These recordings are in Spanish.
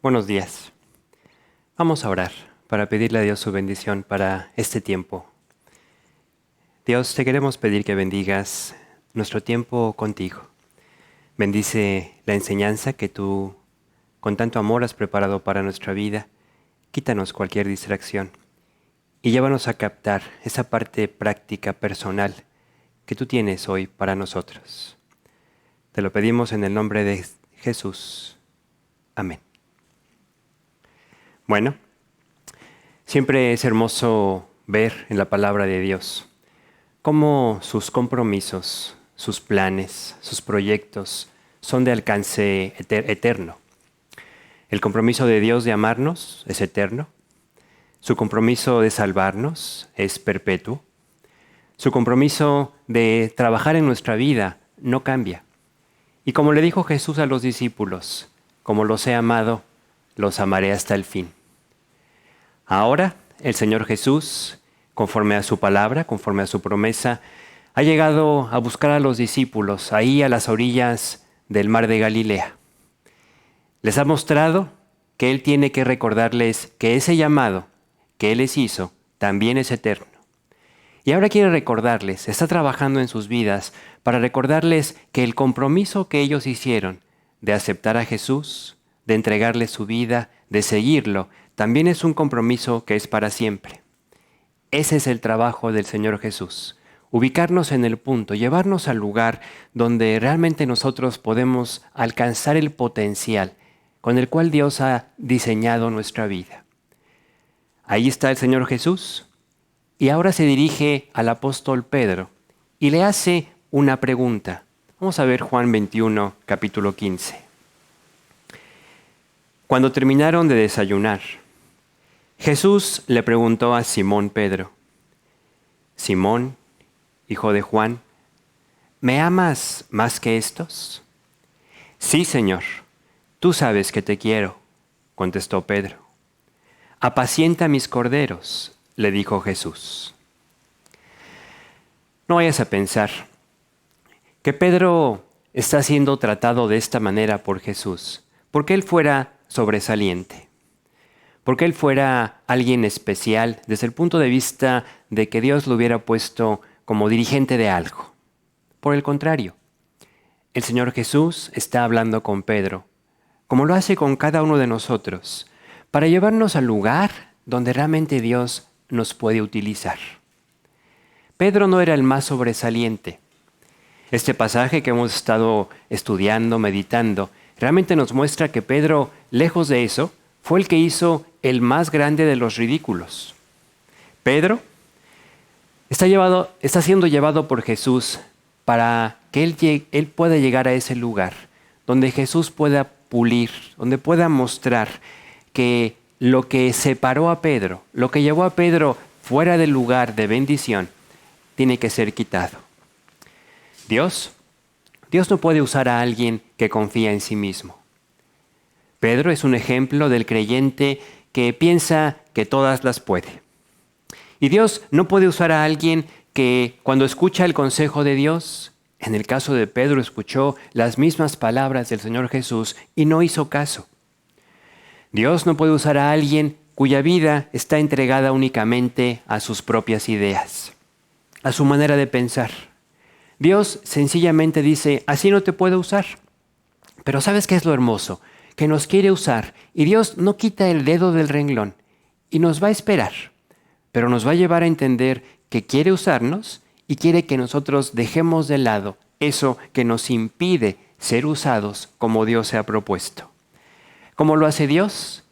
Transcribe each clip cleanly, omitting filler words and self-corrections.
Buenos días. Vamos a orar para pedirle a Dios su bendición para este tiempo. Dios, te queremos pedir que bendigas nuestro tiempo contigo. Bendice la enseñanza que tú con tanto amor has preparado para nuestra vida. Quítanos cualquier distracción y llévanos a captar esa parte práctica, personal, que tú tienes hoy para nosotros. Te lo pedimos en el nombre de Jesús. Amén. Bueno, siempre es hermoso ver en la palabra de Dios cómo sus compromisos, sus planes, sus proyectos son de alcance eterno. El compromiso de Dios de amarnos es eterno. Su compromiso de salvarnos es perpetuo. Su compromiso de trabajar en nuestra vida no cambia. Y como le dijo Jesús a los discípulos, como los he amado, los amaré hasta el fin. Ahora, el Señor Jesús, conforme a su palabra, conforme a su promesa, ha llegado a buscar a los discípulos ahí a las orillas del mar de Galilea. Les ha mostrado que Él tiene que recordarles que ese llamado que Él les hizo también es eterno. Y ahora quiere recordarles, está trabajando en sus vidas para recordarles que el compromiso que ellos hicieron de aceptar a Jesús, de entregarle su vida, de seguirlo, también es un compromiso que es para siempre. Ese es el trabajo del Señor Jesús. Ubicarnos en el punto, llevarnos al lugar donde realmente nosotros podemos alcanzar el potencial con el cual Dios ha diseñado nuestra vida. Ahí está el Señor Jesús y ahora se dirige al apóstol Pedro y le hace una pregunta. Vamos a ver Juan 21, capítulo 15. Cuando terminaron de desayunar, Jesús le preguntó a Simón Pedro: Simón, hijo de Juan, ¿me amas más que estos? Sí, Señor, tú sabes que te quiero, contestó Pedro. Apacienta mis corderos, le dijo Jesús. No vayas a pensar que Pedro está siendo tratado de esta manera por Jesús, porque él fuera sobresaliente, porque él fuera alguien especial desde el punto de vista de que Dios lo hubiera puesto como dirigente de algo. Por el contrario, el Señor Jesús está hablando con Pedro, como lo hace con cada uno de nosotros, para llevarnos al lugar donde realmente Dios nos puede utilizar. Pedro no era el más sobresaliente. Este pasaje que hemos estado estudiando, meditando, realmente nos muestra que Pedro, lejos de eso, fue el que hizo el más grande de los ridículos. Pedro está siendo llevado por Jesús para que él pueda llegar a ese lugar donde Jesús pueda pulir, donde pueda mostrar que lo que separó a Pedro, lo que llevó a Pedro fuera del lugar de bendición, tiene que ser quitado. Dios no puede usar a alguien que confía en sí mismo. Pedro es un ejemplo del creyente que piensa que todas las puede. Y Dios no puede usar a alguien que cuando escucha el consejo de Dios, en el caso de Pedro escuchó las mismas palabras del Señor Jesús y no hizo caso. Dios no puede usar a alguien cuya vida está entregada únicamente a sus propias ideas, a su manera de pensar. Dios sencillamente dice: así no te puedo usar. Pero ¿sabes qué es lo hermoso? Que nos quiere usar y Dios no quita el dedo del renglón y nos va a esperar, pero nos va a llevar a entender que quiere usarnos y quiere que nosotros dejemos de lado eso que nos impide ser usados como Dios se ha propuesto. ¿Cómo lo hace Dios?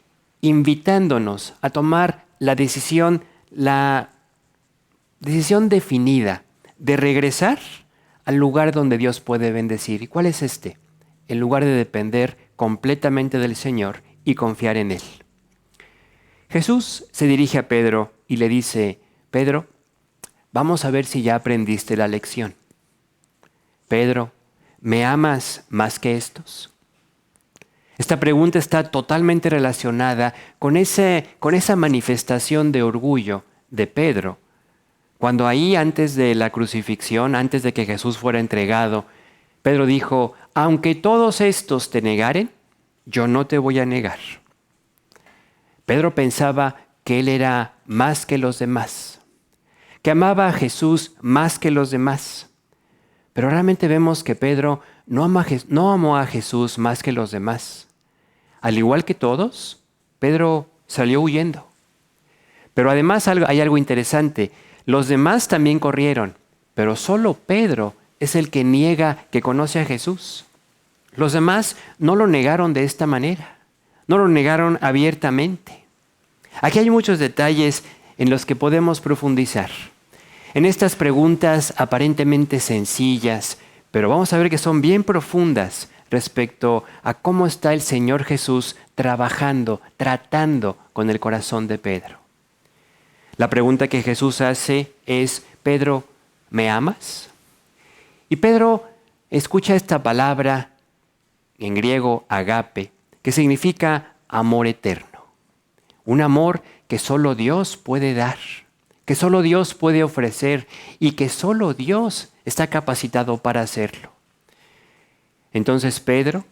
Invitándonos a tomar la decisión definida de regresar al lugar donde Dios puede bendecir. ¿Y cuál es este? En lugar de depender completamente del Señor y confiar en Él. Jesús se dirige a Pedro y le dice: Pedro, vamos a ver si ya aprendiste la lección. Pedro, ¿me amas más que estos? Esta pregunta está totalmente relacionada con esa manifestación de orgullo de Pedro, cuando ahí antes de la crucifixión, antes de que Jesús fuera entregado, Pedro dijo: aunque todos estos te negaren, yo no te voy a negar. Pedro pensaba que él era más que los demás, que amaba a Jesús más que los demás. Pero realmente vemos que Pedro no amó a Jesús más que los demás. Al igual que todos, Pedro salió huyendo. Pero además hay algo interesante. Los demás también corrieron, pero solo Pedro es el que niega que conoce a Jesús. Los demás no lo negaron de esta manera, no lo negaron abiertamente. Aquí hay muchos detalles en los que podemos profundizar. En estas preguntas aparentemente sencillas, pero vamos a ver que son bien profundas respecto a cómo está el Señor Jesús trabajando, tratando con el corazón de Pedro. La pregunta que Jesús hace es: Pedro, ¿me amas? Y Pedro escucha esta palabra en griego agape, que significa amor eterno. Un amor que solo Dios puede dar, que solo Dios puede ofrecer y que solo Dios está capacitado para hacerlo. Entonces Pedro,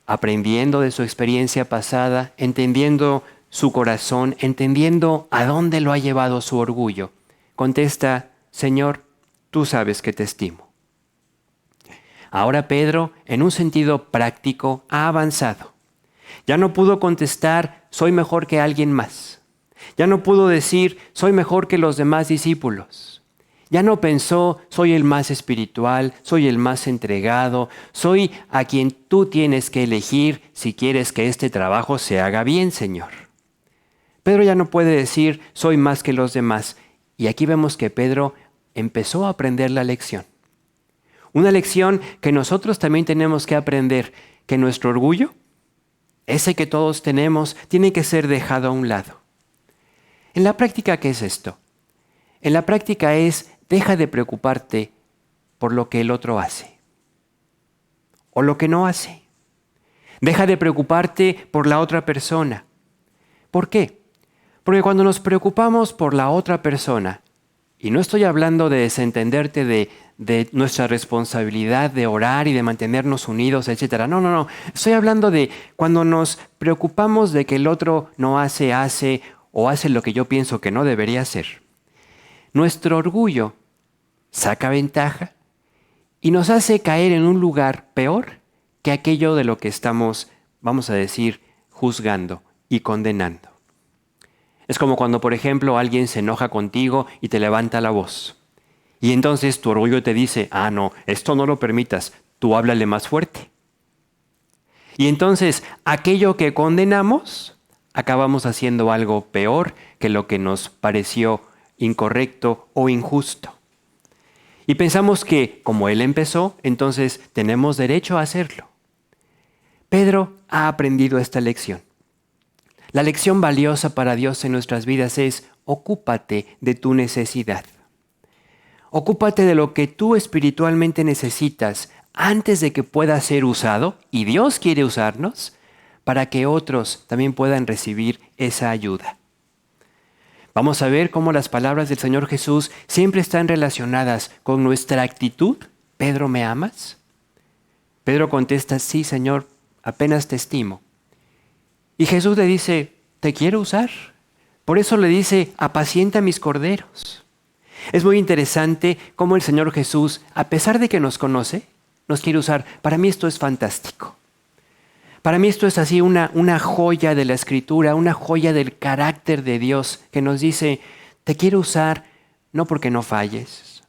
aprendiendo de su experiencia pasada, entendiendo su corazón, entendiendo a dónde lo ha llevado su orgullo, contesta: Señor, tú sabes que te estimo. Ahora Pedro, en un sentido práctico, ha avanzado. Ya no pudo contestar: soy mejor que alguien más. Ya no pudo decir: soy mejor que los demás discípulos. Ya no pensó: soy el más espiritual, soy el más entregado, soy a quien tú tienes que elegir si quieres que este trabajo se haga bien, Señor. Pedro ya no puede decir: soy más que los demás. Y aquí vemos que Pedro empezó a aprender la lección. Una lección que nosotros también tenemos que aprender, que nuestro orgullo, ese que todos tenemos, tiene que ser dejado a un lado. En la práctica, ¿qué es esto? En la práctica es: deja de preocuparte por lo que el otro hace o lo que no hace. Deja de preocuparte por la otra persona. ¿Por qué? Porque cuando nos preocupamos por la otra persona, y no estoy hablando de desentenderte de nuestra responsabilidad de orar y de mantenernos unidos, etc. No. Estoy hablando de cuando nos preocupamos de que el otro no hace o hace lo que yo pienso que no debería hacer. Nuestro orgullo saca ventaja y nos hace caer en un lugar peor que aquello de lo que estamos, vamos a decir, juzgando y condenando. Es como cuando, por ejemplo, alguien se enoja contigo y te levanta la voz. Y entonces tu orgullo te dice: no, esto no lo permitas, tú háblale más fuerte. Y entonces aquello que condenamos, acabamos haciendo algo peor que lo que nos pareció incorrecto o injusto. Y pensamos que, como él empezó, entonces tenemos derecho a hacerlo. Pedro ha aprendido esta lección. La lección valiosa para Dios en nuestras vidas es: ocúpate de tu necesidad. Ocúpate de lo que tú espiritualmente necesitas antes de que pueda ser usado, y Dios quiere usarnos, para que otros también puedan recibir esa ayuda. Vamos a ver cómo las palabras del Señor Jesús siempre están relacionadas con nuestra actitud. ¿Pedro, me amas? Pedro contesta: sí, Señor, apenas te estimo. Y Jesús le dice: te quiero usar. Por eso le dice: apacienta mis corderos. Es muy interesante cómo el Señor Jesús, a pesar de que nos conoce, nos quiere usar. Para mí esto es fantástico. Para mí esto es así una joya de la Escritura, una joya del carácter de Dios, que nos dice: te quiero usar no porque no falles,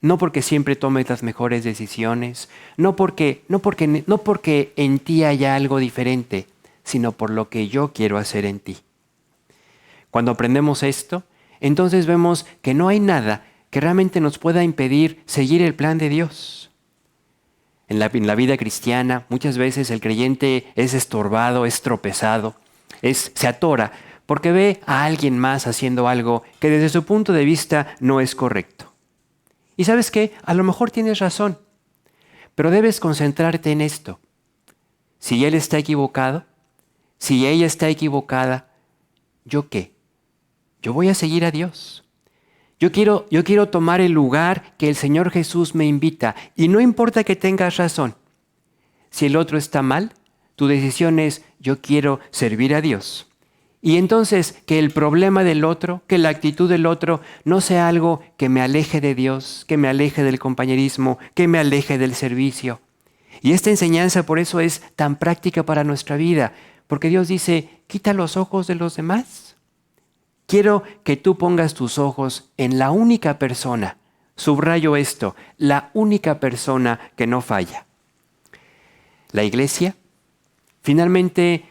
no porque siempre tomes las mejores decisiones, no porque en ti haya algo diferente, sino por lo que yo quiero hacer en ti. Cuando aprendemos esto, entonces vemos que no hay nada que realmente nos pueda impedir seguir el plan de Dios. En la vida cristiana, muchas veces el creyente es estorbado, es tropezado, se atora porque ve a alguien más haciendo algo que desde su punto de vista no es correcto. Y ¿sabes qué? A lo mejor tienes razón, pero debes concentrarte en esto. Si él está equivocado, si ella está equivocada, ¿yo qué? Yo voy a seguir a Dios. Yo quiero tomar el lugar que el Señor Jesús me invita, y no importa que tengas razón. Si el otro está mal, tu decisión es: yo quiero servir a Dios. Y entonces que el problema del otro, que la actitud del otro no sea algo que me aleje de Dios, que me aleje del compañerismo, que me aleje del servicio. Y esta enseñanza por eso es tan práctica para nuestra vida, porque Dios dice, quita los ojos de los demás. Quiero que tú pongas tus ojos en la única persona, subrayo esto, la única persona que no falla. La iglesia finalmente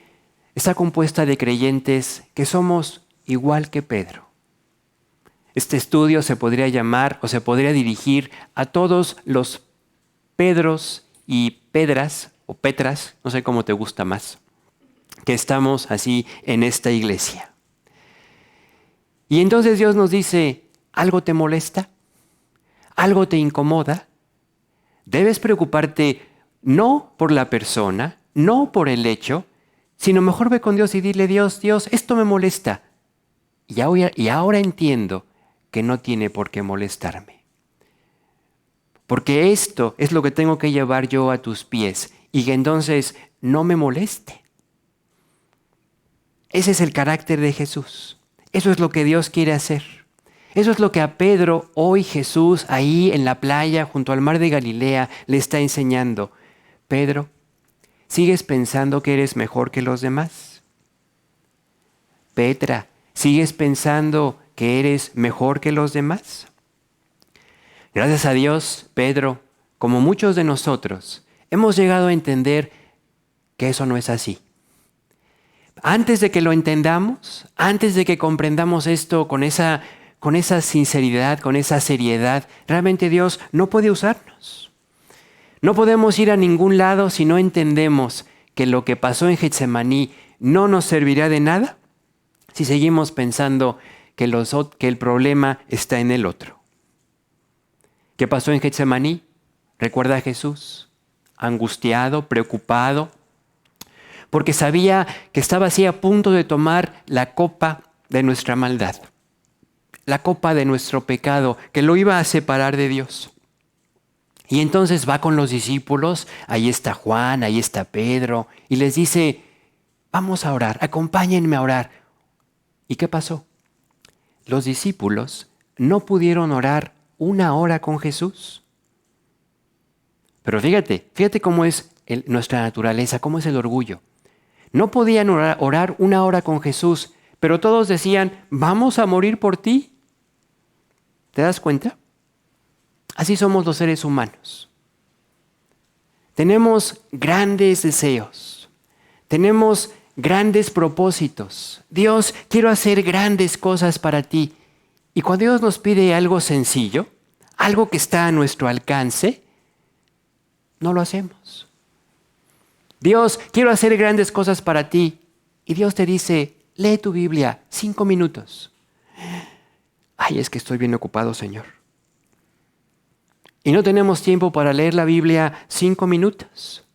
está compuesta de creyentes que somos igual que Pedro. Este estudio se podría llamar o se podría dirigir a todos los Pedros y Pedras o Petras, no sé cómo te gusta más, que estamos así en esta iglesia. Y entonces Dios nos dice, ¿algo te molesta? ¿Algo te incomoda? Debes preocuparte no por la persona, no por el hecho, sino mejor ve con Dios y dile, Dios, esto me molesta. Y ahora entiendo que no tiene por qué molestarme. Porque esto es lo que tengo que llevar yo a tus pies y que entonces no me moleste. Ese es el carácter de Jesús. Eso es lo que Dios quiere hacer. Eso es lo que a Pedro hoy Jesús ahí en la playa junto al mar de Galilea le está enseñando. Pedro, ¿sigues pensando que eres mejor que los demás? Petra, ¿sigues pensando que eres mejor que los demás? Gracias a Dios, Pedro, como muchos de nosotros, hemos llegado a entender que eso no es así. Antes de que lo entendamos, antes de que comprendamos esto con esa sinceridad, con esa seriedad, realmente Dios no puede usarnos. No podemos ir a ningún lado si no entendemos que lo que pasó en Getsemaní no nos servirá de nada si seguimos pensando que el problema está en el otro. ¿Qué pasó en Getsemaní? Recuerda a Jesús, angustiado, preocupado, porque sabía que estaba así a punto de tomar la copa de nuestra maldad, la copa de nuestro pecado, que lo iba a separar de Dios. Y entonces va con los discípulos, ahí está Juan, ahí está Pedro, y les dice, vamos a orar, acompáñenme a orar. ¿Y qué pasó? Los discípulos no pudieron orar 1 hora con Jesús. Pero fíjate cómo es nuestra naturaleza, cómo es el orgullo. No podían orar 1 hora con Jesús, pero todos decían, vamos a morir por ti. ¿Te das cuenta? Así somos los seres humanos. Tenemos grandes deseos, tenemos grandes propósitos. Dios, quiero hacer grandes cosas para ti. Y cuando Dios nos pide algo sencillo, algo que está a nuestro alcance, no lo hacemos. Dios, quiero hacer grandes cosas para ti. Y Dios te dice, lee tu Biblia 5 minutos. Ay, es que estoy bien ocupado, Señor. Y no tenemos tiempo para leer la Biblia 5 minutos.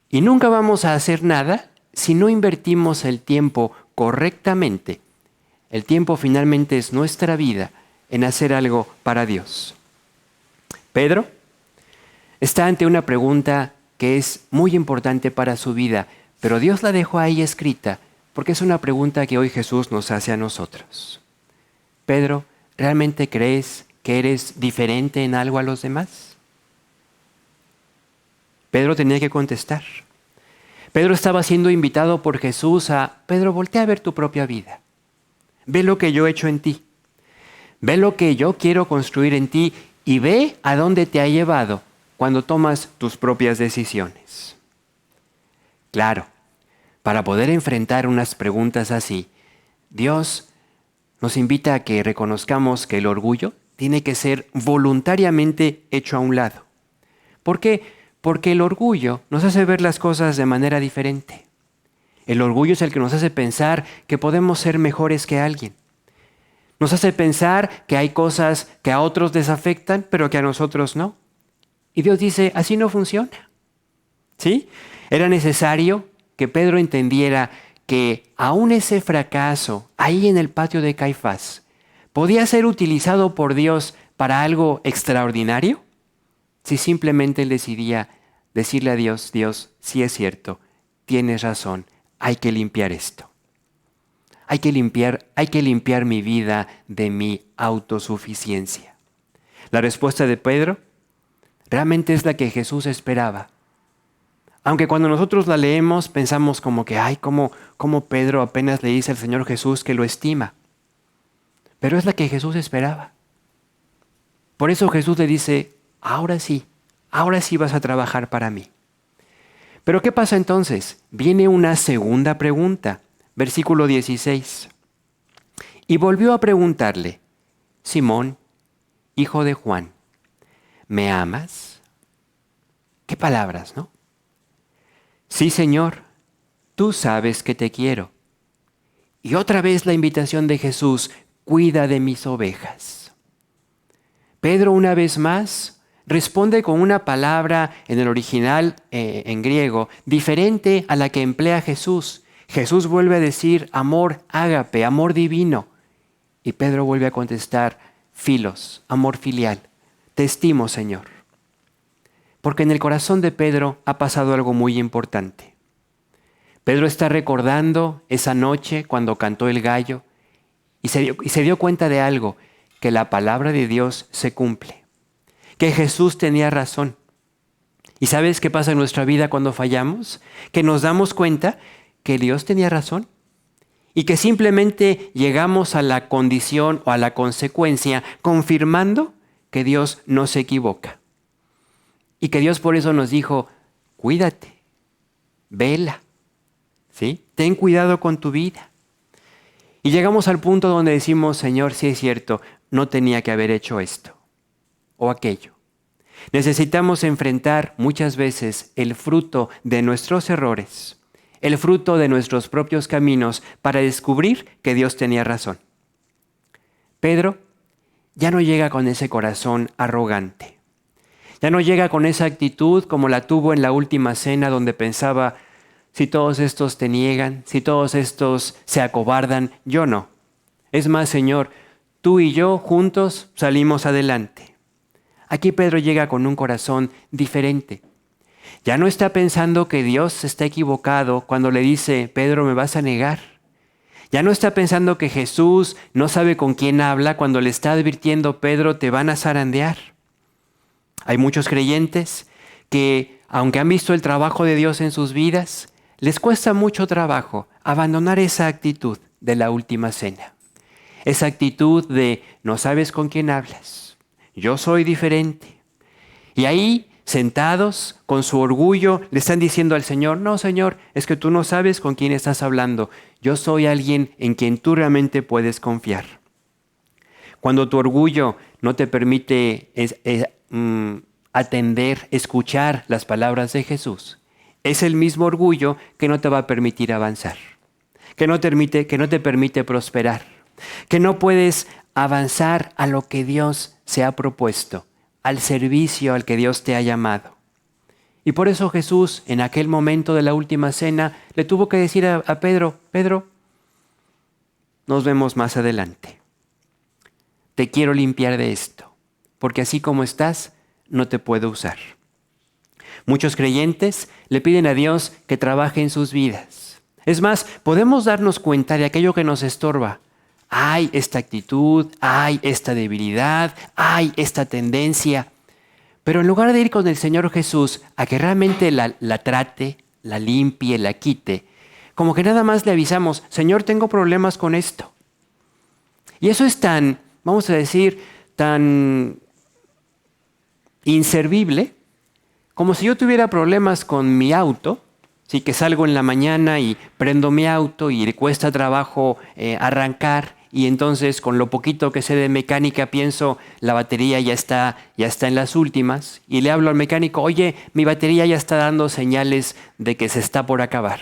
Y nunca vamos a hacer nada si no invertimos el tiempo correctamente. El tiempo finalmente es nuestra vida en hacer algo para Dios. Pedro está ante una pregunta que es muy importante para su vida, pero Dios la dejó ahí escrita porque es una pregunta que hoy Jesús nos hace a nosotros. Pedro, ¿realmente crees que eres diferente en algo a los demás? Pedro tenía que contestar. Pedro estaba siendo invitado por Jesús a, Pedro, voltea a ver tu propia vida. Ve lo que yo he hecho en ti. Ve lo que yo quiero construir en ti y ve a dónde te ha llevado cuando tomas tus propias decisiones. Claro, para poder enfrentar unas preguntas así, Dios nos invita a que reconozcamos que el orgullo tiene que ser voluntariamente hecho a un lado. ¿Por qué? Porque el orgullo nos hace ver las cosas de manera diferente. El orgullo es el que nos hace pensar que podemos ser mejores que alguien. Nos hace pensar que hay cosas que a otros les afectan, pero que a nosotros no. Y Dios dice, así no funciona. ¿Sí? Era necesario que Pedro entendiera que aún ese fracaso ahí en el patio de Caifás podía ser utilizado por Dios para algo extraordinario si simplemente él decidía decirle a Dios, Dios, sí es cierto, tienes razón, hay que limpiar esto. hay que limpiar mi vida de mi autosuficiencia. La respuesta de Pedro realmente es la que Jesús esperaba. Aunque cuando nosotros la leemos pensamos como que, cómo Pedro apenas le dice al Señor Jesús que lo estima. Pero es la que Jesús esperaba. Por eso Jesús le dice, ahora sí vas a trabajar para mí. Pero ¿qué pasa entonces? Viene una segunda pregunta, versículo 16. Y volvió a preguntarle, Simón, hijo de Juan, ¿me amas? ¿Qué palabras, no? Sí, Señor, tú sabes que te quiero. Y otra vez la invitación de Jesús, cuida de mis ovejas. Pedro una vez más responde con una palabra en el original en griego diferente a la que emplea Jesús. Jesús vuelve a decir amor ágape, amor divino. Y Pedro vuelve a contestar filos, amor filial. Te estimo, Señor. Porque en el corazón de Pedro ha pasado algo muy importante. Pedro está recordando esa noche cuando cantó el gallo y se dio cuenta de algo, que la palabra de Dios se cumple, que Jesús tenía razón. ¿Y sabes qué pasa en nuestra vida cuando fallamos? Que nos damos cuenta que Dios tenía razón y que simplemente llegamos a la condición o a la consecuencia confirmando que Dios no se equivoca. Y que Dios por eso nos dijo, cuídate, vela, ¿sí? Ten cuidado con tu vida. Y llegamos al punto donde decimos, Señor, sí es cierto, no tenía que haber hecho esto o aquello. Necesitamos enfrentar muchas veces el fruto de nuestros errores, el fruto de nuestros propios caminos para descubrir que Dios tenía razón. Pedro ya no llega con ese corazón arrogante. Ya no llega con esa actitud como la tuvo en la última cena donde pensaba, si todos estos te niegan, si todos estos se acobardan, yo no. Es más, Señor, tú y yo juntos salimos adelante. Aquí Pedro llega con un corazón diferente. Ya no está pensando que Dios está equivocado cuando le dice, Pedro, me vas a negar. Ya no está pensando que Jesús no sabe con quién habla cuando le está advirtiendo, Pedro, te van a zarandear. Hay muchos creyentes que, aunque han visto el trabajo de Dios en sus vidas, les cuesta mucho trabajo abandonar esa actitud de la última cena. Esa actitud de no sabes con quién hablas, yo soy diferente. Y ahí, sentados con su orgullo, le están diciendo al Señor, no, Señor, es que tú no sabes con quién estás hablando. Yo soy alguien en quien tú realmente puedes confiar. Cuando tu orgullo no te permite atender, escuchar las palabras de Jesús, es el mismo orgullo que no te va a permitir avanzar, que no te permite prosperar, que no puedes avanzar a lo que Dios se ha propuesto, al servicio al que Dios te ha llamado. Y por eso Jesús, en aquel momento de la última cena, le tuvo que decir a Pedro, Pedro, nos vemos más adelante. Te quiero limpiar de esto, porque así como estás, no te puedo usar. Muchos creyentes le piden a Dios que trabaje en sus vidas. Es más, podemos darnos cuenta de aquello que nos estorba. Hay esta actitud, hay esta debilidad, hay esta tendencia. Pero en lugar de ir con el Señor Jesús a que realmente la trate, la limpie, la quite, como que nada más le avisamos, Señor, tengo problemas con esto. Y eso es tan, vamos a decir, tan inservible, como si yo tuviera problemas con mi auto, sí, que salgo en la mañana y prendo mi auto y le cuesta trabajo arrancar, y entonces con lo poquito que sé de mecánica pienso la batería ya está en las últimas, y le hablo al mecánico, oye, mi batería ya está dando señales de que se está por acabar.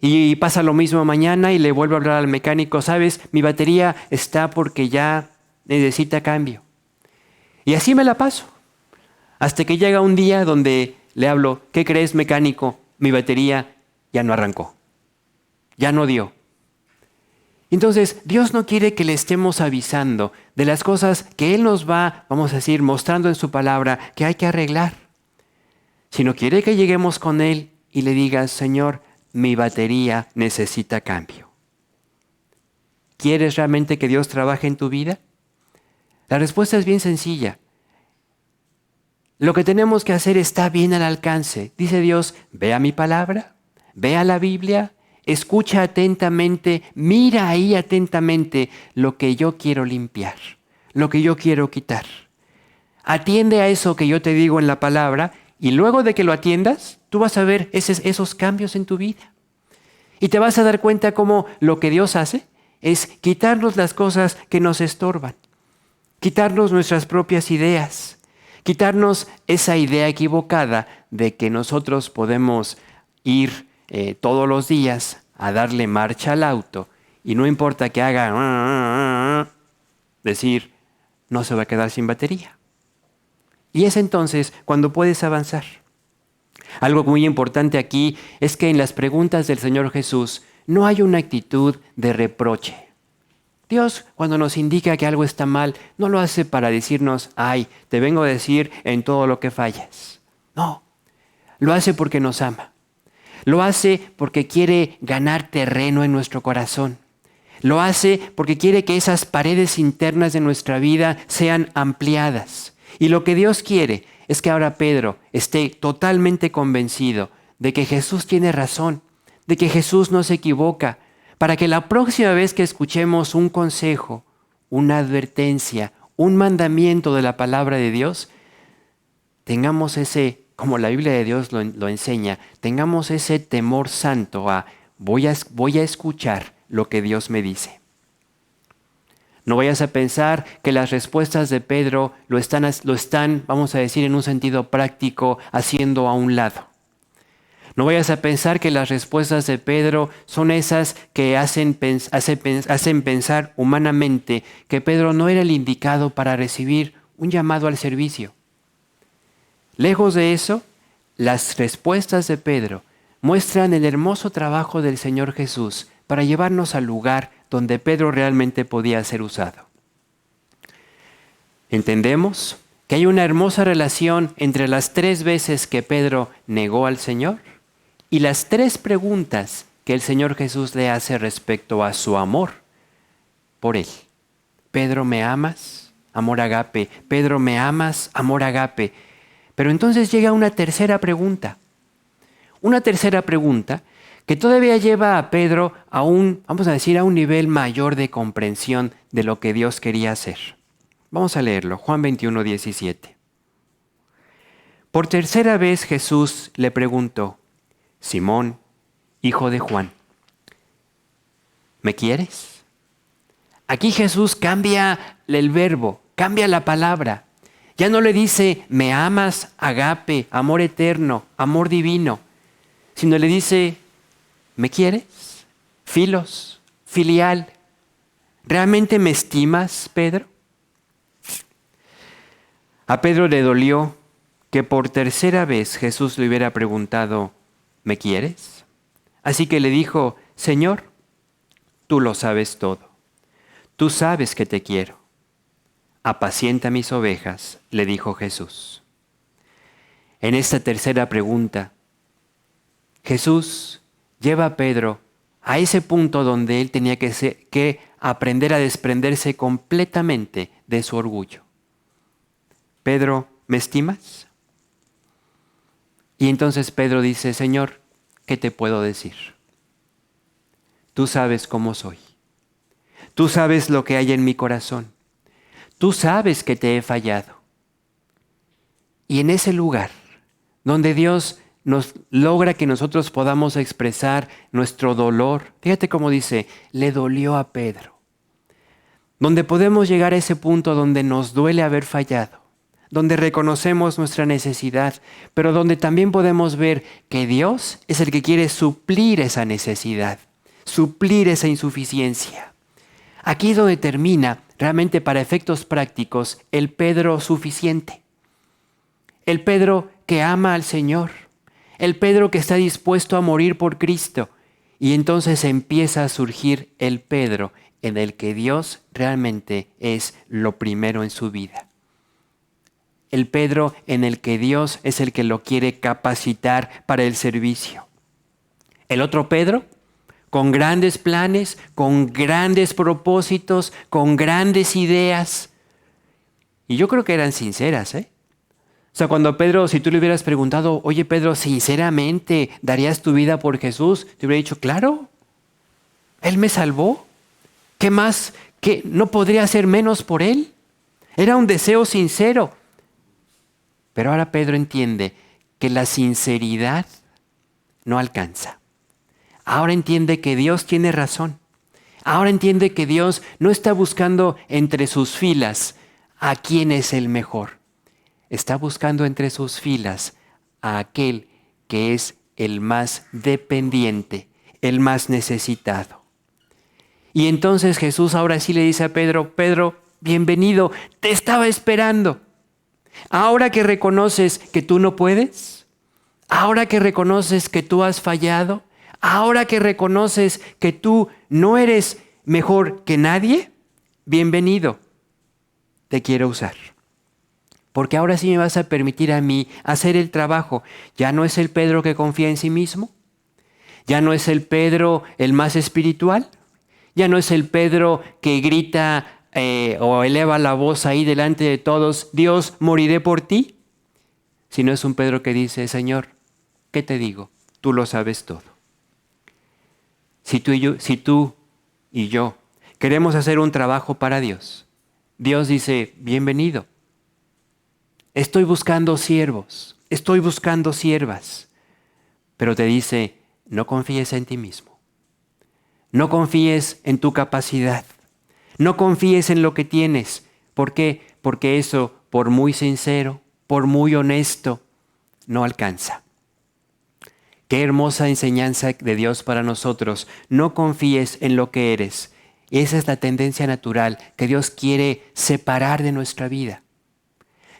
Y pasa lo mismo mañana y le vuelvo a hablar al mecánico, sabes, mi batería está porque ya necesita cambio. Y así me la paso. Hasta que llega un día donde le hablo, ¿qué crees, mecánico? Mi batería ya no arrancó, ya no dio. Entonces, Dios no quiere que le estemos avisando de las cosas que Él nos va, vamos a decir, mostrando en su palabra que hay que arreglar, sino quiere que lleguemos con Él y le digas, Señor, mi batería necesita cambio. ¿Quieres realmente que Dios trabaje en tu vida? La respuesta es bien sencilla. Lo que tenemos que hacer está bien al alcance. Dice Dios, ve a mi palabra, ve a la Biblia, escucha atentamente, mira ahí atentamente lo que yo quiero limpiar, lo que yo quiero quitar. Atiende a eso que yo te digo en la palabra y luego de que lo atiendas, tú vas a ver esos cambios en tu vida. Y te vas a dar cuenta cómo lo que Dios hace es quitarnos las cosas que nos estorban, quitarnos nuestras propias ideas, quitarnos esa idea equivocada de que nosotros podemos ir todos los días a darle marcha al auto y no importa que haga decir, no se va a quedar sin batería. Y es entonces cuando puedes avanzar. Algo muy importante aquí es que en las preguntas del Señor Jesús no hay una actitud de reproche. Dios, cuando nos indica que algo está mal, no lo hace para decirnos, ay, te vengo a decir en todo lo que fallas. No, lo hace porque nos ama. Lo hace porque quiere ganar terreno en nuestro corazón. Lo hace porque quiere que esas paredes internas de nuestra vida sean ampliadas. Y lo que Dios quiere es que ahora Pedro esté totalmente convencido de que Jesús tiene razón, de que Jesús no se equivoca, para que la próxima vez que escuchemos un consejo, una advertencia, un mandamiento de la palabra de Dios, tengamos ese, como la Biblia de Dios lo enseña, tengamos ese temor santo a voy a escuchar lo que Dios me dice. No vayas a pensar que las respuestas de Pedro lo están, vamos a decir en un sentido práctico, haciendo a un lado. No vayas a pensar que las respuestas de Pedro son esas que hacen pensar humanamente que Pedro no era el indicado para recibir un llamado al servicio. Lejos de eso, las respuestas de Pedro muestran el hermoso trabajo del Señor Jesús para llevarnos al lugar donde Pedro realmente podía ser usado. Entendemos que hay una hermosa relación entre las 3 veces que Pedro negó al Señor y las 3 preguntas que el Señor Jesús le hace respecto a su amor por él. Pedro, ¿me amas? Amor agape. Pedro, ¿me amas? Amor agape. Pero entonces llega una tercera pregunta. Una tercera pregunta que todavía lleva a Pedro a un nivel mayor de comprensión de lo que Dios quería hacer. Vamos a leerlo, Juan 21, 17. Por tercera vez Jesús le preguntó, Simón, hijo de Juan, ¿me quieres? Aquí Jesús cambia el verbo, cambia la palabra. Ya no le dice, me amas, agape, amor eterno, amor divino, sino le dice, ¿me quieres? Filos, filial. ¿Realmente me estimas, Pedro? A Pedro le dolió que por tercera vez Jesús le hubiera preguntado, ¿me quieres? Así que le dijo, Señor, tú lo sabes todo. Tú sabes que te quiero. Apacienta mis ovejas, le dijo Jesús. En esta tercera pregunta, Jesús lleva a Pedro a ese punto donde él tenía que aprender a desprenderse completamente de su orgullo. Pedro, ¿me estimas? Y entonces Pedro dice, Señor, ¿qué te puedo decir? Tú sabes cómo soy. Tú sabes lo que hay en mi corazón. Tú sabes que te he fallado. Y en ese lugar donde Dios nos logra que nosotros podamos expresar nuestro dolor, fíjate cómo dice, le dolió a Pedro. Donde podemos llegar a ese punto donde nos duele haber fallado, donde reconocemos nuestra necesidad, pero donde también podemos ver que Dios es el que quiere suplir esa necesidad, suplir esa insuficiencia. Aquí es donde termina, realmente para efectos prácticos, el Pedro suficiente. El Pedro que ama al Señor. El Pedro que está dispuesto a morir por Cristo. Y entonces empieza a surgir el Pedro en el que Dios realmente es lo primero en su vida. El Pedro en el que Dios es el que lo quiere capacitar para el servicio. El otro Pedro con grandes planes, con grandes propósitos, con grandes ideas. Y yo creo que eran sinceras, ¿eh? O sea, cuando Pedro, si tú le hubieras preguntado, oye Pedro, sinceramente, ¿darías tu vida por Jesús? Te hubiera dicho, claro, Él me salvó. ¿Qué más? ¿Qué? ¿No podría hacer menos por Él? Era un deseo sincero. Pero ahora Pedro entiende que la sinceridad no alcanza. Ahora entiende que Dios tiene razón. Ahora entiende que Dios no está buscando entre sus filas a quién es el mejor. Está buscando entre sus filas a aquel que es el más dependiente, el más necesitado. Y entonces Jesús ahora sí le dice a Pedro, Pedro, bienvenido, te estaba esperando. Ahora que reconoces que tú no puedes, ahora que reconoces que tú has fallado, ahora que reconoces que tú no eres mejor que nadie, bienvenido, te quiero usar. Porque ahora sí me vas a permitir a mí hacer el trabajo. Ya no es el Pedro que confía en sí mismo, ya no es el Pedro el más espiritual, ya no es el Pedro que grita o eleva la voz ahí delante de todos, Dios, moriré por ti. Sino es un Pedro que dice, Señor, ¿qué te digo? Tú lo sabes todo. Si tú y yo queremos hacer un trabajo para Dios, Dios dice, bienvenido. Estoy buscando siervos, estoy buscando siervas. Pero te dice, no confíes en ti mismo. No confíes en tu capacidad. No confíes en lo que tienes. ¿Por qué? Porque eso, por muy sincero, por muy honesto, no alcanza. Qué hermosa enseñanza de Dios para nosotros. No confíes en lo que eres. Esa es la tendencia natural que Dios quiere separar de nuestra vida.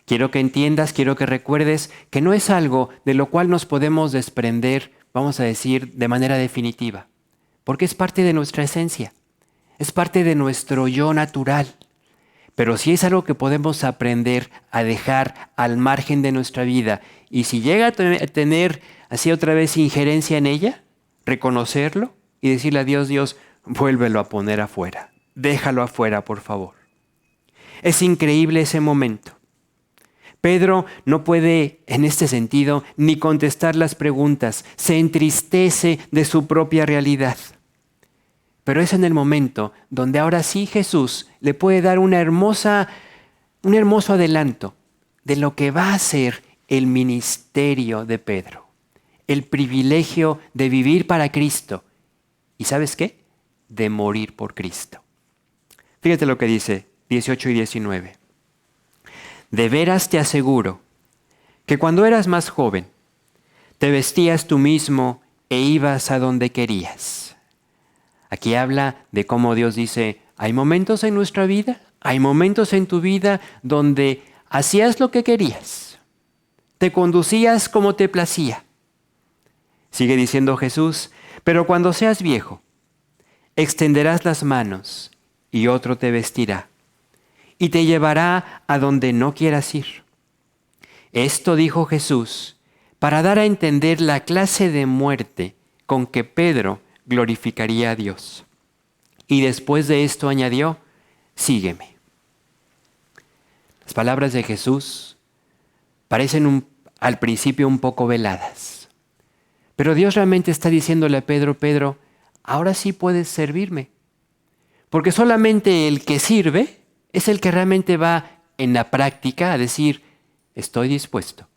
Quiero que entiendas, quiero que recuerdes que no es algo de lo cual nos podemos desprender, vamos a decir, de manera definitiva. Porque es parte de nuestra esencia. Es parte de nuestro yo natural. Pero sí es algo que podemos aprender a dejar al margen de nuestra vida. Y si llega a tener así otra vez injerencia en ella, reconocerlo y decirle a Dios, Dios, vuélvelo a poner afuera. Déjalo afuera, por favor. Es increíble ese momento. Pedro no puede, en este sentido, ni contestar las preguntas. Se entristece de su propia realidad. Pero es en el momento donde ahora sí Jesús le puede dar un hermoso adelanto de lo que va a ser el ministerio de Pedro. El privilegio de vivir para Cristo. ¿Y sabes qué? De morir por Cristo. Fíjate lo que dice 18 y 19. De veras te aseguro que cuando eras más joven, te vestías tú mismo e ibas a donde querías. Aquí habla de cómo Dios dice, hay momentos en nuestra vida, hay momentos en tu vida donde hacías lo que querías, te conducías como te placía. Sigue diciendo Jesús, pero cuando seas viejo, extenderás las manos y otro te vestirá y te llevará a donde no quieras ir. Esto dijo Jesús para dar a entender la clase de muerte con que Pedro glorificaría a Dios. Y después de esto añadió, sígueme. Las palabras de Jesús parecen al principio un poco veladas. Pero Dios realmente está diciéndole a Pedro, Pedro, ahora sí puedes servirme. Porque solamente el que sirve es el que realmente va en la práctica a decir, estoy dispuesto.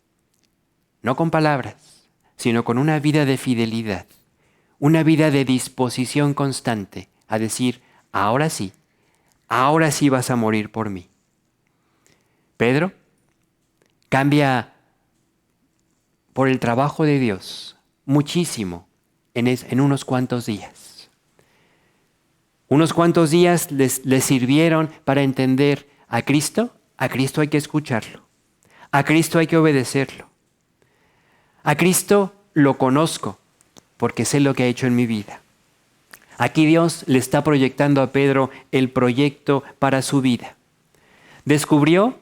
No con palabras, sino con una vida de fidelidad. Una vida de disposición constante a decir, ahora sí vas a morir por mí. Pedro cambia por el trabajo de Dios muchísimo en unos cuantos días. Unos cuantos días les sirvieron para entender a Cristo hay que escucharlo, a Cristo hay que obedecerlo. A Cristo lo conozco, porque sé lo que ha hecho en mi vida. Aquí Dios le está proyectando a Pedro el proyecto para su vida. Descubrió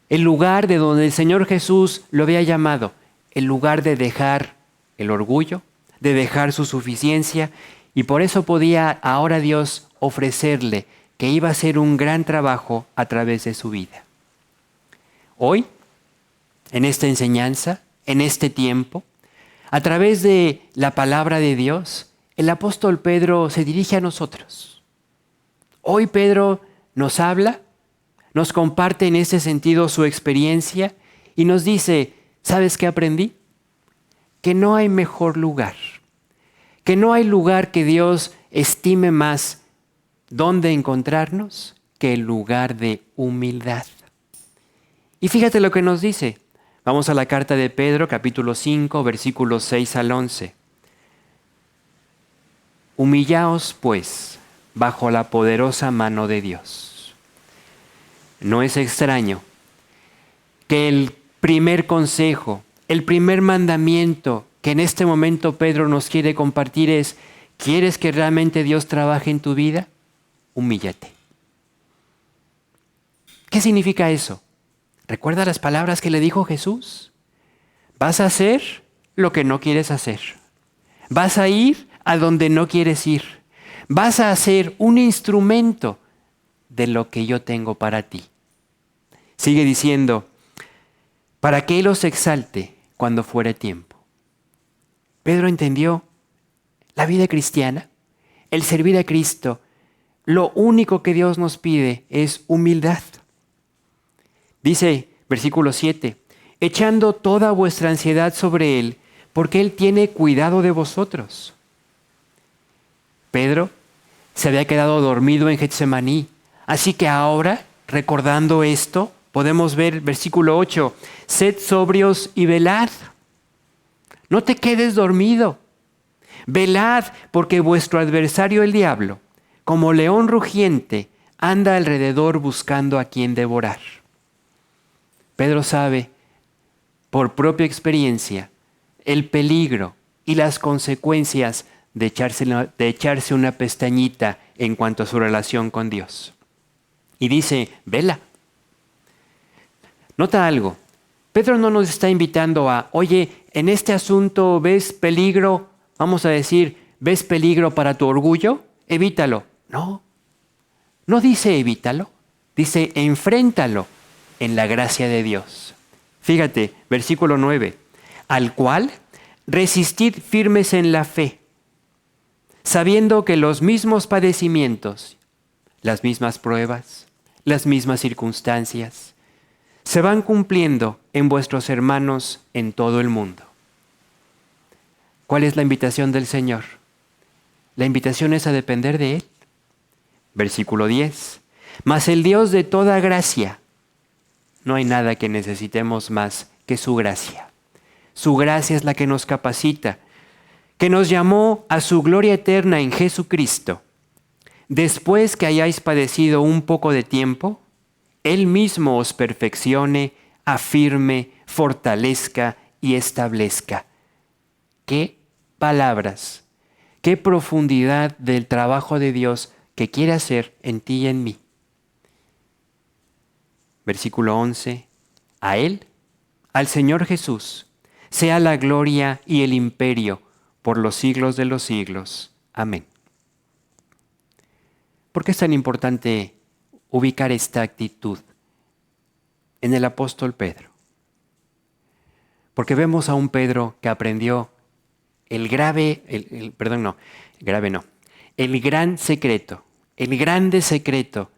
el lugar de donde el Señor Jesús lo había llamado, el lugar de dejar el orgullo, de dejar su suficiencia Y por eso podía ahora Dios ofrecerle que iba a hacer un gran trabajo a través de su vida. Hoy, en esta enseñanza, en este tiempo, a través de la palabra de Dios, el apóstol Pedro se dirige a nosotros. Hoy Pedro nos habla, nos comparte en ese sentido su experiencia y nos dice, ¿sabes qué aprendí? Que no hay mejor lugar, que no hay lugar que Dios estime más donde encontrarnos que el lugar de humildad. Y fíjate lo que nos dice. Vamos a la carta de Pedro, capítulo 5, versículos 6 al 11. Humillaos, pues, bajo la poderosa mano de Dios. No es extraño que el primer consejo, el primer mandamiento que en este momento Pedro nos quiere compartir es, ¿quieres que realmente Dios trabaje en tu vida? Humíllate. ¿Qué significa eso? ¿Recuerda las palabras que le dijo Jesús? Vas a hacer lo que no quieres hacer. Vas a ir a donde no quieres ir. Vas a ser un instrumento de lo que yo tengo para ti. Sigue diciendo, para que Él os exalte cuando fuere tiempo. Pedro entendió la vida cristiana, el servir a Cristo. Lo único que Dios nos pide es humildad. Dice, versículo 7, echando toda vuestra ansiedad sobre Él, porque Él tiene cuidado de vosotros. Pedro se había quedado dormido en Getsemaní, así que ahora, recordando esto, podemos ver versículo 8, sed sobrios y velad. No te quedes dormido. Velad, porque vuestro adversario el diablo, como león rugiente, anda alrededor buscando a quien devorar. Pedro sabe, por propia experiencia, el peligro y las consecuencias de echarse una pestañita en cuanto a su relación con Dios. Y dice, vela. Nota algo, Pedro no nos está invitando a, oye, en este asunto ves peligro, vamos a decir, ¿ves peligro para tu orgullo? Evítalo. No dice evítalo, dice enfréntalo en la gracia de Dios. Fíjate, versículo 9, al cual resistid firmes en la fe, sabiendo que los mismos padecimientos, las mismas pruebas, las mismas circunstancias, se van cumpliendo en vuestros hermanos en todo el mundo. ¿Cuál es la invitación del Señor? La invitación es a depender de Él. Versículo 10. Mas el Dios de toda gracia, no hay nada que necesitemos más que su gracia. Su gracia es la que nos capacita, que nos llamó a su gloria eterna en Jesucristo. Después que hayáis padecido un poco de tiempo, Él mismo os perfeccione, afirme, fortalezca y establezca. ¡Qué palabras! ¡Qué profundidad del trabajo de Dios que quiere hacer en ti y en mí! Versículo 11. A Él, al Señor Jesús, sea la gloria y el imperio por los siglos de los siglos. Amén. ¿Por qué es tan importante ubicar esta actitud en el apóstol Pedro? Porque vemos a un Pedro que aprendió el gran secreto, el grande secreto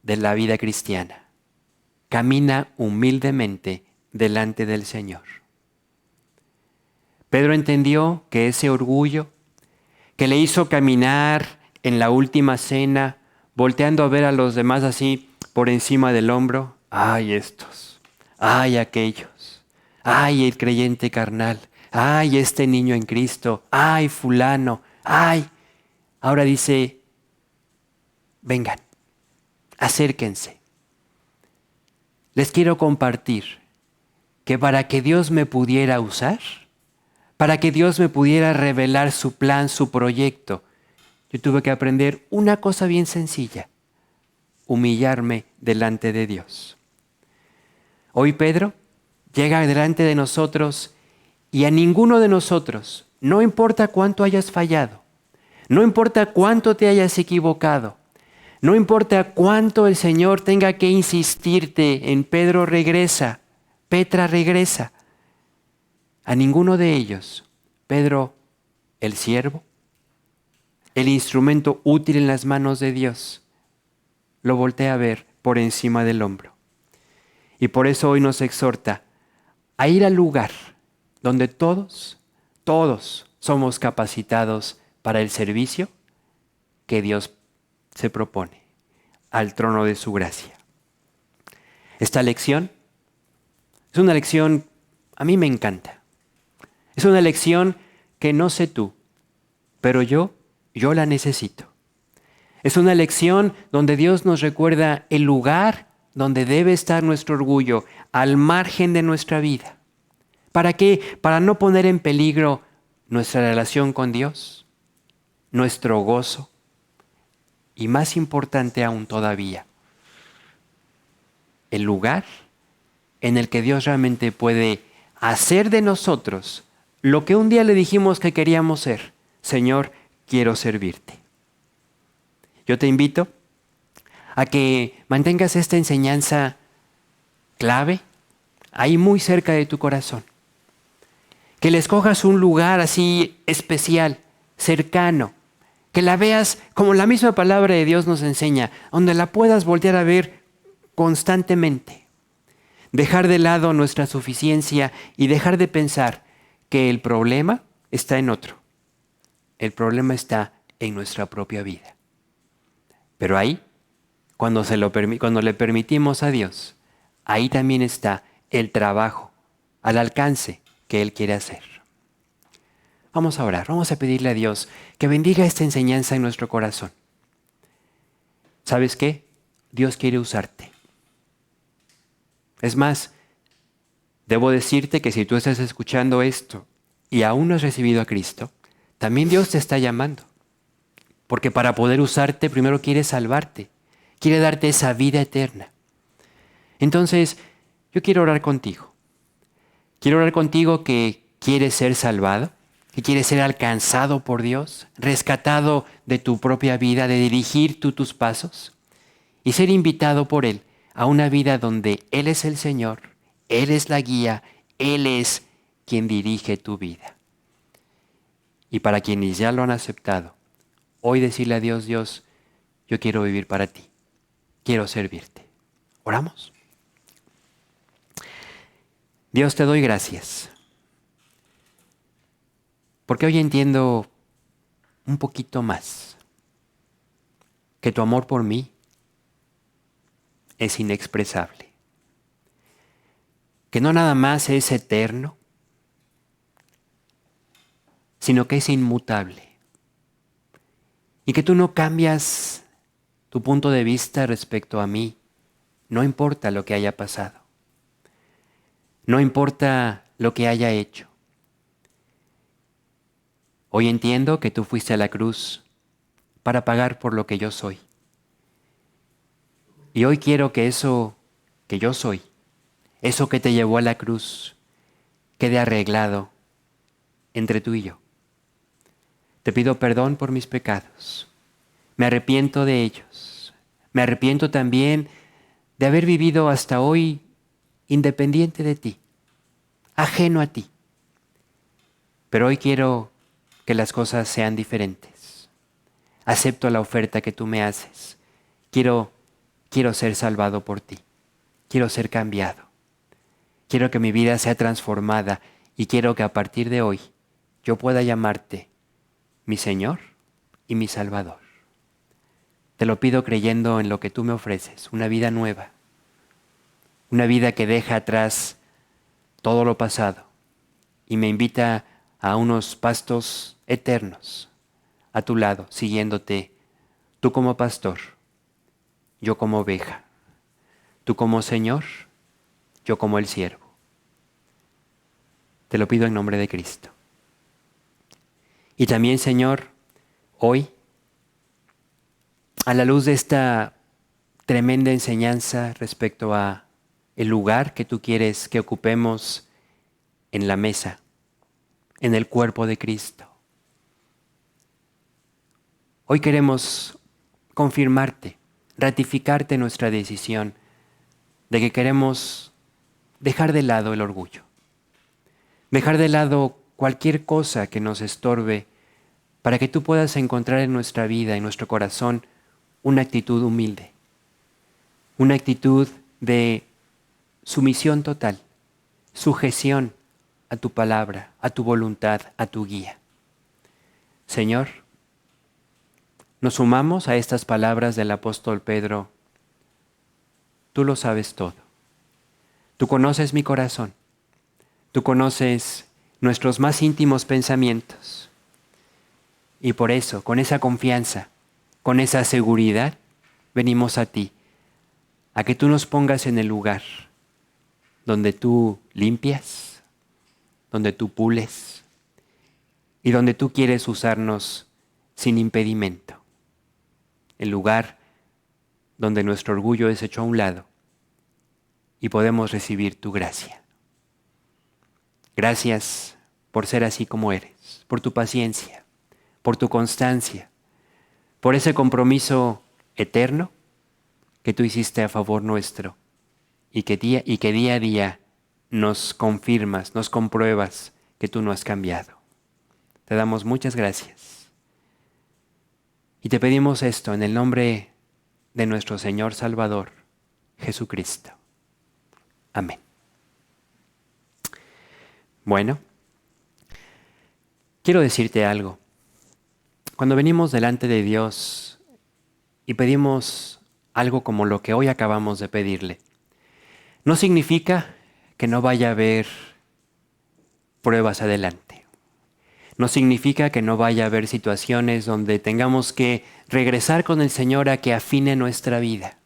de la vida cristiana. Camina humildemente delante del Señor. Pedro entendió que ese orgullo que le hizo caminar en la última cena, volteando a ver a los demás así por encima del hombro, ¡ay estos! ¡Ay aquellos! ¡Ay el creyente carnal! ¡Ay este niño en Cristo! ¡Ay fulano! ¡Ay! Ahora dice, vengan, acérquense. Les quiero compartir que para que Dios me pudiera usar, para que Dios me pudiera revelar su plan, su proyecto, yo tuve que aprender una cosa bien sencilla: humillarme delante de Dios. Hoy Pedro llega delante de nosotros y a ninguno de nosotros, no importa cuánto hayas fallado, No importa cuánto te hayas equivocado, no importa cuánto el Señor tenga que insistirte en Pedro regresa, Petra regresa. A ninguno de ellos, Pedro, el siervo, el instrumento útil en las manos de Dios, lo voltea a ver por encima del hombro. Y por eso hoy nos exhorta a ir al lugar donde todos somos capacitados para el servicio que Dios se propone, al trono de su gracia. Esta lección es una lección, a mí me encanta. Es una lección que no sé tú, pero yo la necesito. Es una lección donde Dios nos recuerda el lugar donde debe estar nuestro orgullo, al margen de nuestra vida. ¿Para qué? Para no poner en peligro nuestra relación con Dios, nuestro gozo y, más importante aún todavía, el lugar en el que Dios realmente puede hacer de nosotros lo que un día le dijimos que queríamos ser. Señor, quiero servirte. Yo te invito a que mantengas esta enseñanza clave ahí muy cerca de tu corazón. Que le escojas un lugar así especial, cercano, que la veas como la misma palabra de Dios nos enseña, donde la puedas voltear a ver constantemente. Dejar de lado nuestra suficiencia y dejar de pensar que el problema está en otro. El problema está en nuestra propia vida. Pero ahí, cuando le permitimos a Dios, ahí también está el trabajo al alcance que Él quiere hacer. Vamos a orar, vamos a pedirle a Dios que bendiga esta enseñanza en nuestro corazón. ¿Sabes qué? Dios quiere usarte. Es más, debo decirte que si tú estás escuchando esto y aún no has recibido a Cristo, también Dios te está llamando. Porque para poder usarte, primero quiere salvarte, quiere darte esa vida eterna. Entonces, yo quiero orar contigo. Quiero orar contigo que quieres ser salvado, que quieres ser alcanzado por Dios, rescatado de tu propia vida, de dirigir tú tus pasos y ser invitado por Él a una vida donde Él es el Señor, Él es la guía, Él es quien dirige tu vida. Y para quienes ya lo han aceptado, hoy decirle a Dios, Dios, yo quiero vivir para ti, quiero servirte. ¿Oramos? Dios, te doy gracias, porque hoy entiendo un poquito más que tu amor por mí es inexpresable, que no nada más es eterno, sino que es inmutable, y que tú no cambias tu punto de vista respecto a mí, no importa lo que haya pasado. No importa lo que haya hecho. Hoy entiendo que tú fuiste a la cruz para pagar por lo que yo soy. Y hoy quiero que eso que yo soy, eso que te llevó a la cruz, quede arreglado entre tú y yo. Te pido perdón por mis pecados. Me arrepiento de ellos. Me arrepiento también de haber vivido hasta hoy independiente de ti, ajeno a ti. Pero hoy quiero que las cosas sean diferentes. Acepto la oferta que tú me haces. Quiero ser salvado por ti. Quiero ser cambiado. Quiero que mi vida sea transformada y quiero que a partir de hoy yo pueda llamarte mi Señor y mi Salvador. Te lo pido creyendo en lo que tú me ofreces, una vida nueva, una vida que deja atrás todo lo pasado y me invita a unos pastos eternos a tu lado, siguiéndote, tú como pastor, yo como oveja, tú como Señor, yo como el siervo. Te lo pido en nombre de Cristo. Y también, Señor, hoy, a la luz de esta tremenda enseñanza respecto a el lugar que tú quieres que ocupemos en la mesa, en el cuerpo de Cristo. Hoy queremos confirmarte, ratificarte nuestra decisión de que queremos dejar de lado el orgullo, dejar de lado cualquier cosa que nos estorbe para que tú puedas encontrar en nuestra vida, en nuestro corazón, una actitud humilde, una actitud de sumisión total, sujeción a tu palabra, a tu voluntad, a tu guía. Señor, nos sumamos a estas palabras del apóstol Pedro. Tú lo sabes todo. Tú conoces mi corazón. Tú conoces nuestros más íntimos pensamientos. Y por eso, con esa confianza, con esa seguridad, venimos a ti, a que tú nos pongas en el lugar donde tú limpias, donde tú pules y donde tú quieres usarnos sin impedimento. El lugar donde nuestro orgullo es hecho a un lado y podemos recibir tu gracia. Gracias por ser así como eres, por tu paciencia, por tu constancia, por ese compromiso eterno que tú hiciste a favor nuestro y que día a día nos confirmas, nos compruebas que tú no has cambiado. Te damos muchas gracias. Y te pedimos esto en el nombre de nuestro Señor Salvador, Jesucristo. Amén. Bueno, quiero decirte algo. Cuando venimos delante de Dios y pedimos algo como lo que hoy acabamos de pedirle, no significa que no vaya a haber pruebas adelante. No significa que no vaya a haber situaciones donde tengamos que regresar con el Señor a que afine nuestra vida.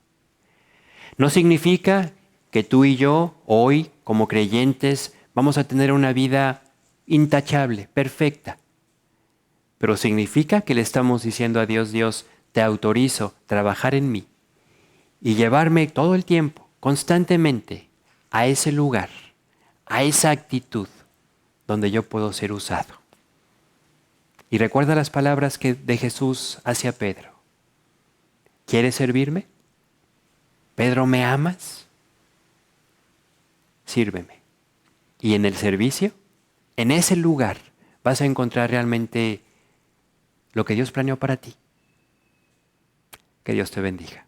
No significa que tú y yo, hoy, como creyentes, vamos a tener una vida intachable, perfecta. Pero significa que le estamos diciendo a Dios, Dios, te autorizo trabajar en mí y llevarme todo el tiempo, constantemente, a ese lugar, a esa actitud donde yo puedo ser usado. Y recuerda las palabras de Jesús hacia Pedro. ¿Quieres servirme? Pedro, ¿me amas? Sírveme. Y en el servicio, en ese lugar, vas a encontrar realmente lo que Dios planeó para ti. Que Dios te bendiga.